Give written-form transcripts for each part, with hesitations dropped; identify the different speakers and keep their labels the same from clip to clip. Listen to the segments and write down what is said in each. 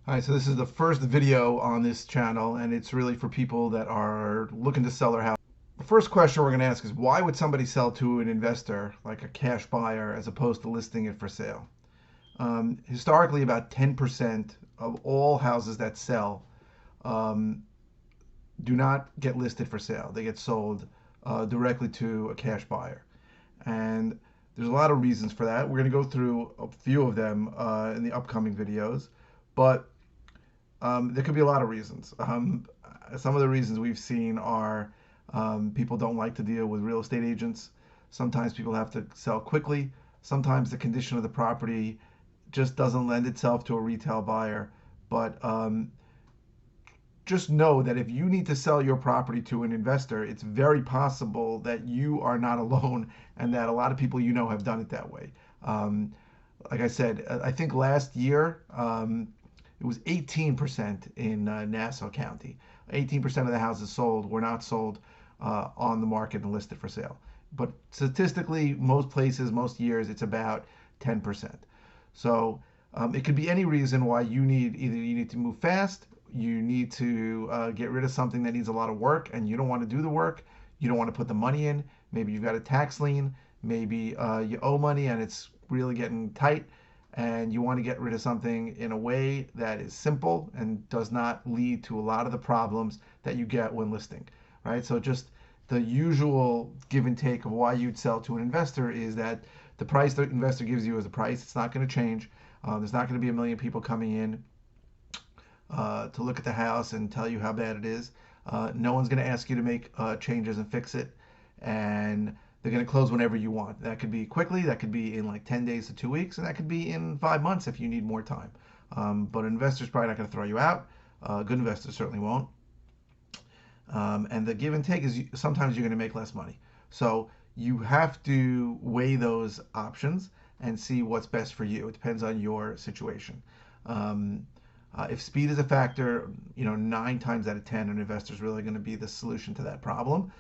Speaker 1: Hi, so this is the first video on this channel, and it's really for people that are looking to sell their house. The first question we're going to ask is why would somebody sell to an investor, like a cash buyer, as opposed to listing it for sale? Historically, about 10% of all houses that sell um, do not get listed for sale. They get sold directly to a cash buyer. And there's a lot of reasons for that. We're going to go through a few of them in the upcoming videos. But there could be a lot of reasons. Some of the reasons we've seen are people don't like to deal with real estate agents. Sometimes people have to sell quickly. Sometimes the condition of the property just doesn't lend itself to a retail buyer. But just know that if you need to sell your property to an investor, it's very possible that you are not alone and that a lot of people you know have done it that way. Um, like I said, I think last year it was 18% in Nassau County. 18% of the houses sold were not sold on the market and listed for sale. But statistically, most places, most years, it's about 10%. So it could be any reason why either you need to move fast, you need to get rid of something that needs a lot of work, and you don't want to do the work. You don't want to put the money in. Maybe you've got a tax lien. Maybe you owe money and it's really getting tight, and you want to get rid of something in a way that is simple and does not lead to a lot of the problems that you get when listing, right? So just the usual give and take of why you'd sell to an investor is that the price the investor gives you is the price. It's not going to change. There's not going to be a million people coming in to look at the house and tell you how bad it is. No one's going to ask you to make changes and fix it. And they're going to close whenever you want. That could be quickly, that could be in like 10 days to 2 weeks, and that could be in 5 months if you need more time. But an investor's probably not going to throw you out. Good investors certainly won't. And the give and take is sometimes you're going to make less money. So you have to weigh those options and see what's best for you. It depends on your situation. Um, if speed is a factor, 9 times out of 10, an investor is really going to be the solution to that problem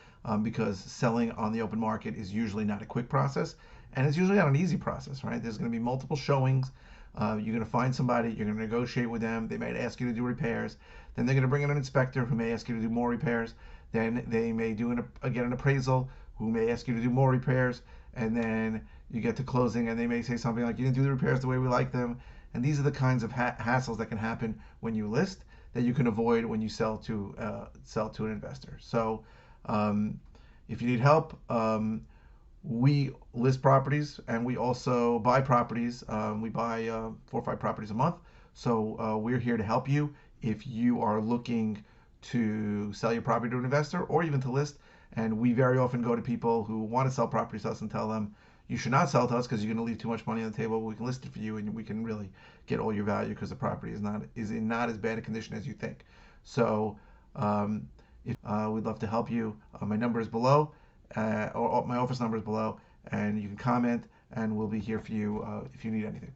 Speaker 1: because selling on the open market is usually not a quick process, and it's usually not an easy process, right? There's going to be multiple showings. You're going to find somebody, you're going to negotiate with them. They might ask you to do repairs. Then they're going to bring in an inspector who may ask you to do more repairs. Then they may get an appraisal who may ask you to do more repairs. And then you get to closing and they may say something like, you didn't do the repairs the way we like them. And these are the kinds of hassles that can happen when you list that you can avoid when you sell to an investor. So um, if you need help, we list properties and we also buy properties. We buy 4 or 5 properties a month. So we're here to help you if you are looking to sell your property to an investor or even to list. And we very often go to people who want to sell properties to us and tell them, you should not sell to us because you're going to leave too much money on the table. We can list it for you and we can really get all your value because the property is in not as bad a condition as you think. So if we'd love to help you. My number is below, or my office number is below, and you can comment, and we'll be here for you if you need anything.